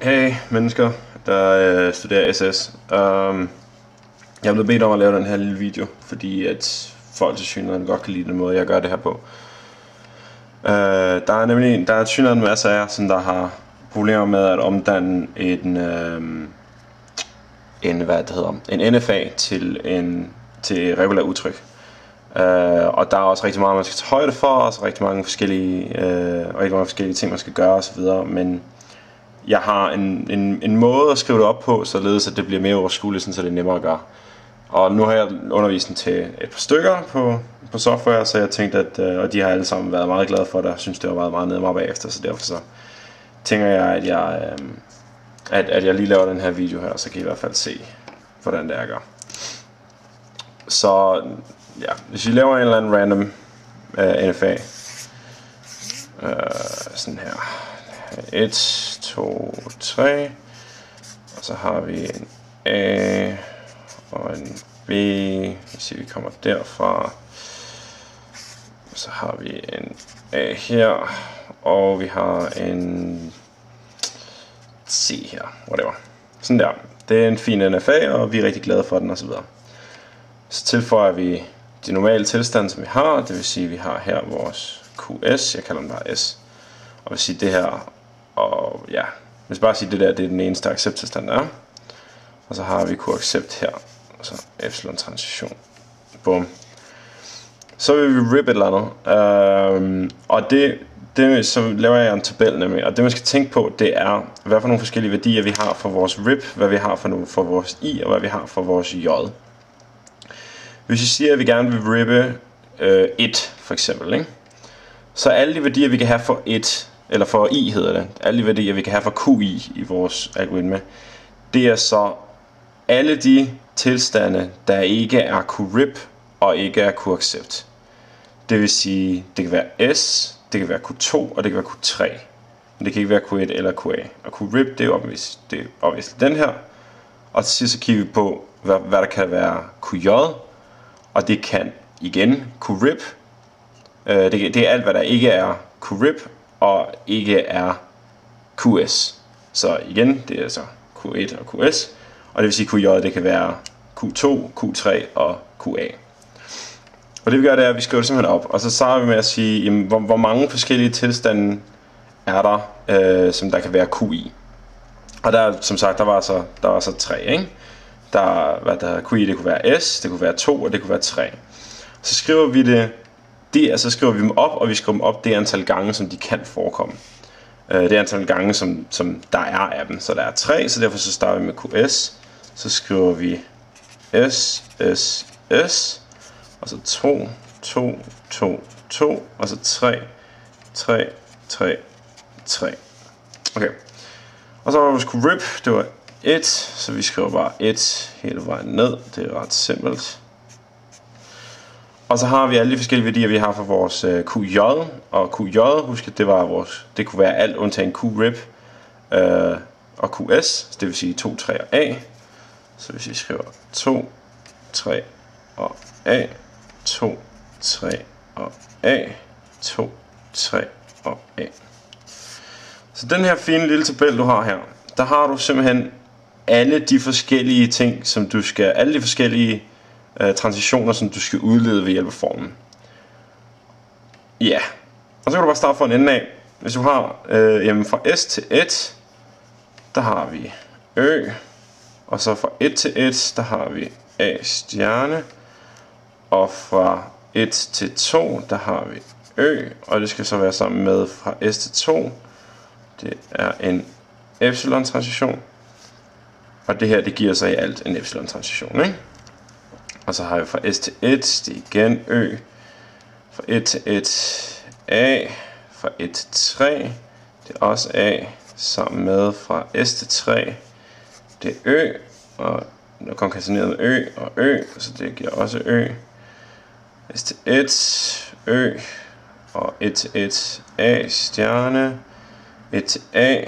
Hey mennesker, der studerer SS. Jeg er blevet bedt om at lave den her lille video, fordi at folk til synligheden godt kan lide den måde, jeg gør det her på. Der er til synligheden en masse af jer, som der har problemer med at omdanne en NFA til regulær udtryk. Og der er også rigtig meget, man skal tage højde for, og så rigtig mange forskellige ting, man skal gøre osv. Men jeg har en måde at skrive det op på, således at det bliver mere overskueligt, så det er nemmere at gøre. Og nu har jeg undervist til et par stykker på software, så jeg tænkte, og de har alle sammen været meget glade for det, og synes det var meget nemmere bagefter, så derfor så tænker jeg, at jeg lige laver den her video her, så kan I hvert fald se, hvordan det er, jeg gør. Så ja, hvis vi laver en eller anden random NFA, sådan her, 1, 2, 3, og så har vi en A og en B, hvis vi kommer derfra, og så har vi en A her, og vi har en C her, whatever. Sådan der. Det er en fin NFA, og vi er rigtig glade for den osv. Så tilføjer vi de normale tilstande, som vi har, det vil sige, at vi har her vores QS, jeg kalder den bare S, og vil sige det her, og ja, hvis bare sige det der, det er den eneste accept-tilstand der er, og så har vi QAccept her, og så epsilon transition, bum. Så vil vi rip et eller andet, og så laver jeg en tabel nemlig, og det man skal tænke på, det er, hvad for nogle forskellige værdier vi har for vores rip, hvad vi har for vores i, og hvad vi har for vores j. Hvis vi siger, at vi gerne vil rippe 1 for eksempel, ikke? Så alle de værdier vi kan have for 1, eller for i hedder det, alle de værdier vi kan have for QI i vores algoritme, det er så alle de tilstande, der ikke er QRIP og ikke er QAccept. Det vil sige, det kan være S, det kan være Q2 og det kan være Q3, men det kan ikke være Q1 eller QA. Og QRIP, det er obviously den her, og til sidst så kigger vi på, hvad der kan være QJ, og det kan igen QRIP. Det er alt hvad der ikke er QRIP og ikke er QS. Så igen, det er så Q1 og QS, og det vil sige QJ, det kan være Q2, Q3 og QA. Og det vi gør, det er, at vi skriver det simpelthen op, og så starter vi med at sige, jamen, hvor mange forskellige tilstande er der, som der kan være QI. Og der, som sagt, der var så 3, ikke? QI, det kunne være S, det kunne være 2 og det kunne være 3. Så skriver vi så skriver vi dem op, og vi skriver dem op det antal gange, som de kan forekomme. Det antal gange, som der er af dem. Så der er 3, så derfor så starter vi med QS. Så skriver vi S, S, S, og så 2, 2, 2, 2, og så 3, 3, 3, 3. Okay. Og så var vores QRIP, det var 1, så vi skriver bare 1 hele vejen ned. Det er ret simpelt. Og så har vi alle de forskellige værdier, vi har for vores QJ. Og QJ, husk at det kunne være alt undtagen QRIP og QS, det vil sige 2, 3 og A. Så hvis vi skriver 2, 3 og A, 2, 3 og A, 2, 3 og A. Så den her fine lille tabel, du har her, der har du simpelthen alle de forskellige ting, alle de forskellige transitioner, som du skal udlede ved hjælp af formen. Ja, og så kan du bare starte fra en ende af. Hvis du har fra S til 1, der har vi Ø, og så fra 1 til 1, der har vi A stjerne, og fra 1 til 2, der har vi Ø, og det skal så være sammen med fra S til 2, det er en epsilon transition, og det her, det giver sig i alt en epsilon transition, ikke? Og så har vi fra S til 1, det er igen Ø, fra 1 til 1 A, fra 1 til 3, det er også A, sammen med fra S til 3, det er Ø, og nu konkateneret med Ø og Ø, så det giver også Ø, S til 1, Ø, og 1 til 1 A stjerne, 1 til A,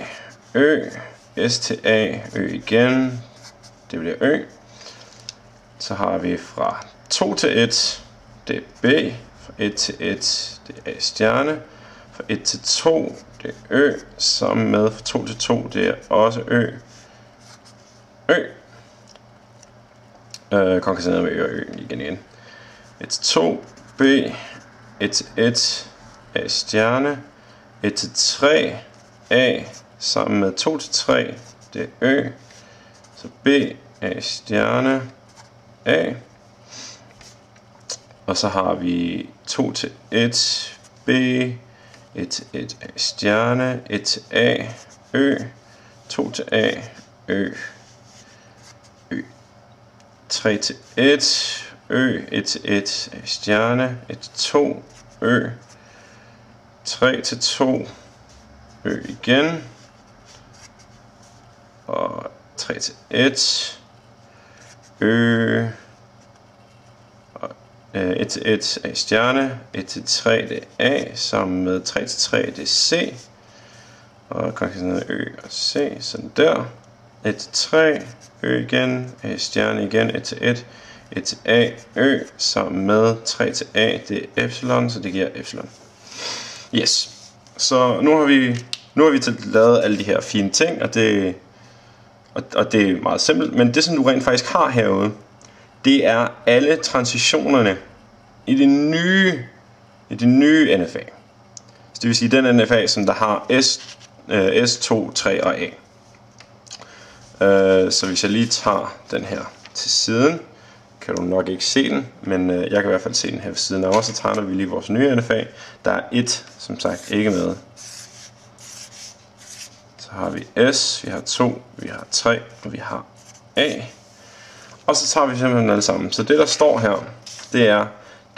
Ø, S til A, Ø igen, det bliver Ø. Så har vi fra 2 til 1, det er B, fra 1 til 1, det er A stjerne, fra 1 til 2, det er ø, sammen med fra 2 til 2, det er også ø, konkateneret med ø og ø igen. 1 til 2, b, 1 til 1, a stjerne, 1 til 3, a, sammen med 2 til 3, det er ø, så b, a stjerne, a, og så har vi 2 til 1, b, 1 til 1, a stjerne, 1 til a, ø, 2 til a, ø, 3 til 1, ø, 1 til 1, a stjerne, 1 til 2, ø, 3 til 2, ø igen, og 3 til 1, ø, 1 til 1 a stjerne, 1 til 3 det er a, sammen med 3 til 3 det er c, og konkateneret ø og c, sådan der, 1 til 3, ø igen, a stjerne igen, 1 til 1, 1 til a, ø, sammen med 3 til a, det er epsilon, så det giver epsilon. Yes, så nu har vi lavet alle de her fine ting, og det er meget simpelt, men det som du rent faktisk har herude, det er alle transitionerne i det nye NFA. Så det vil sige den NFA, som der har S2, 3 og A. Så hvis jeg lige tager den her til siden, kan du nok ikke se den, men jeg kan i hvert fald se den her ved siden af. Og så tegner vi lige vores nye NFA. Der er 1, som sagt, ikke med. Så har vi S, vi har 2, vi har 3, og vi har A. Og så tager vi simpelthen alle sammen. Så det der står her,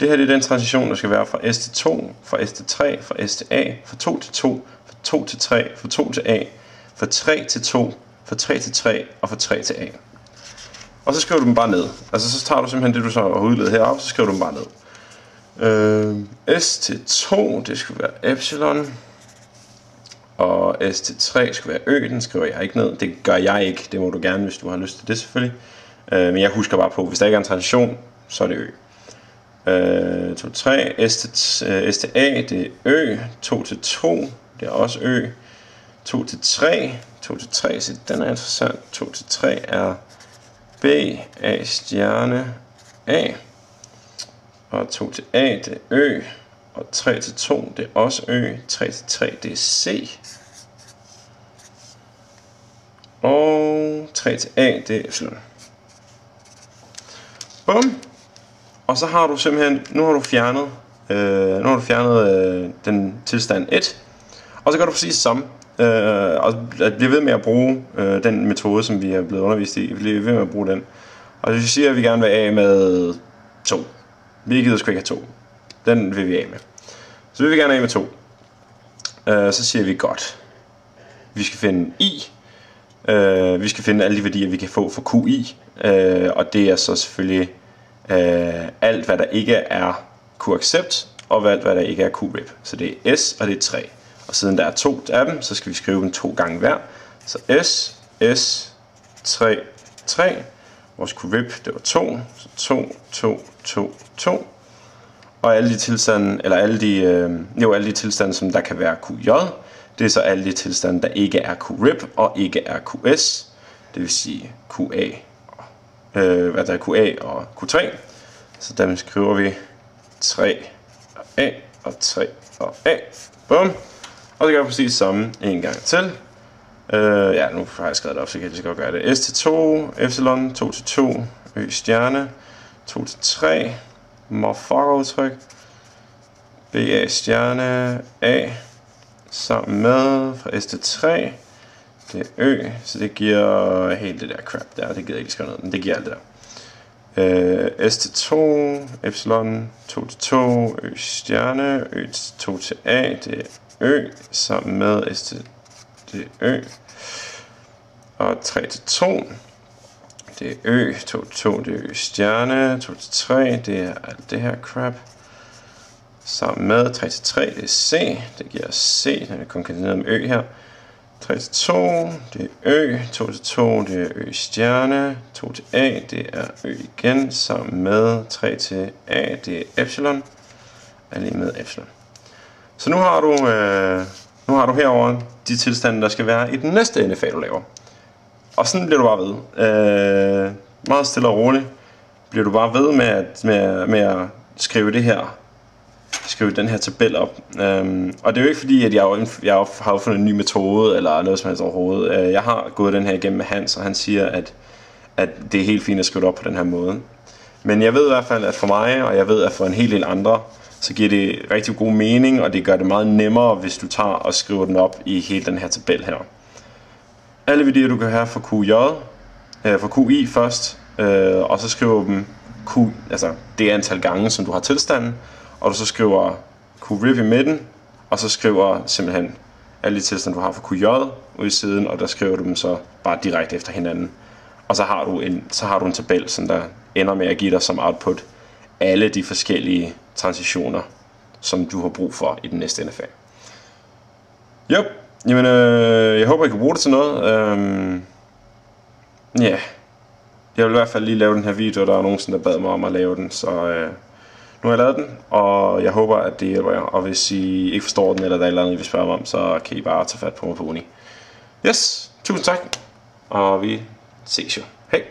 det er den transition, der skal være fra S til 2, fra S til 3, fra S til A, fra 2 til 2, fra 2 til 3, fra 2 til A, fra 3 til 2, fra 3 til 3 og fra 3 til A. Og så skriver du dem bare ned. Altså så tager du simpelthen det, du så har udledet heroppe, så skriver du dem bare ned. S til 2, det skulle være epsilon. Og S til 3 skulle være ø, den skriver jeg ikke ned. Det gør jeg ikke, det må du gerne, hvis du har lyst til det selvfølgelig. Men jeg husker bare på, hvis der ikke er en transition, så er det ø. 2 til 3, S til A, det er ø. 2 til 2, det er også ø. 2 til 3, så den er interessant. 2 til 3 er B, A stjerne, A. Og 2 til A, det er ø. Og 3 til 2, det er også ø. 3 til 3, det er C. Og 3 til A, det er epsilon. Bum. Og så har du simpelthen, nu har du fjernet den tilstand 1. Og så gør du præcis det samme. Og bliver ved med at bruge den metode, som vi er blevet undervist i. Vi bliver ved med at bruge den. Og hvis vi siger, at vi gerne vil af med 2. Vi gider sgu ikke have 2. Den vil vi af med. Så vil vi gerne af med 2. Så siger vi godt. Vi skal finde i. Vi skal finde alle de værdier, vi kan få for QI. Og det er så selvfølgelig alt, hvad der ikke er QAccept, og alt, hvad der ikke er QRIP. Så det er S, og det er 3. Og siden der er 2 af dem, så skal vi skrive dem 2 gange hver. Så S, 3, 3. Vores QRIP, det var 2. Så 2, 2, 2, 2. Og alle de tilstande, eller alle de tilstande, som der kan være QJ, det er så alle de tilstande, der ikke er QRIP og ikke er QS. Det vil sige QA, hvad der er QA og Q3. Så dem skriver vi 3 og A og 3 og A. Bum. Og så gør vi præcis samme en gang til. Ja, nu har jeg skrevet det op, så kan jeg lige så godt gøre det. S til 2, epsilon, 2 til 2, ø stjerne, 2 til 3, motherfucker udtryk, BA stjerne, A, sammen med fra S til 3, det er ø, så det giver helt det der crap der, det gider jeg ikke skrive noget, men det giver alt det der. S til 2, epsilon, 2 til 2, ø stjerne, ø til 2 til A, det er ø, sammen med S til det er ø, og 3 til 2, det er ø, 2 til 2, det er ø stjerne, 2 til 3, det er alt det her crap, sammen med 3 til 3, det er C, det giver C, den er konkateneret med ø her, 3 til 2, det er ø, 2 til 2, det er ø stjerne, 2 til A, det er ø igen, sammen med 3 til A, det er epsilon, er lige med epsilon. Så nu har du nu har du herover de tilstande, der skal være i den næste NFA, du laver. Og sådan bliver du bare ved. Meget stille og roligt bliver du bare ved med at skrive det her. Skrive den her tabel op. Og det er jo ikke fordi, at jeg har fundet en ny metode eller noget som helst overhovedet. Jeg har gået den her igennem med Hans, og han siger, at det er helt fint at skrive det op på den her måde. Men jeg ved i hvert fald, at for mig, og jeg ved, at for en hel del andre, så giver det rigtig god mening, og det gør det meget nemmere, hvis du tager og skriver den op i hele den her tabel her. Alle værdier, du kan have for QJ, for QI først, og så skriver dem altså det antal gange, som du har tilstanden, og du så skriver QRIP i midten, og så skriver simpelthen alle de tilstande, du har for QJ ude i siden, og der skriver du dem så bare direkte efter hinanden. Og så har du en tabel, som der ender med at give dig som output alle de forskellige transitioner, som du har brug for i den næste NFA. Jo, jamen jeg håber I kan bruge det til noget. Ja, jeg vil i hvert fald lige lave den her video, og der er nogen, der bad mig om at lave den, så nu har jeg lavet den, og jeg håber, at det hjælper jer. Og hvis I ikke forstår den, eller der er et eller andet, I vil spørge mig om, så kan I bare tage fat på mig på Uni. Yes, tusind tak, og vi ses jo. Hej!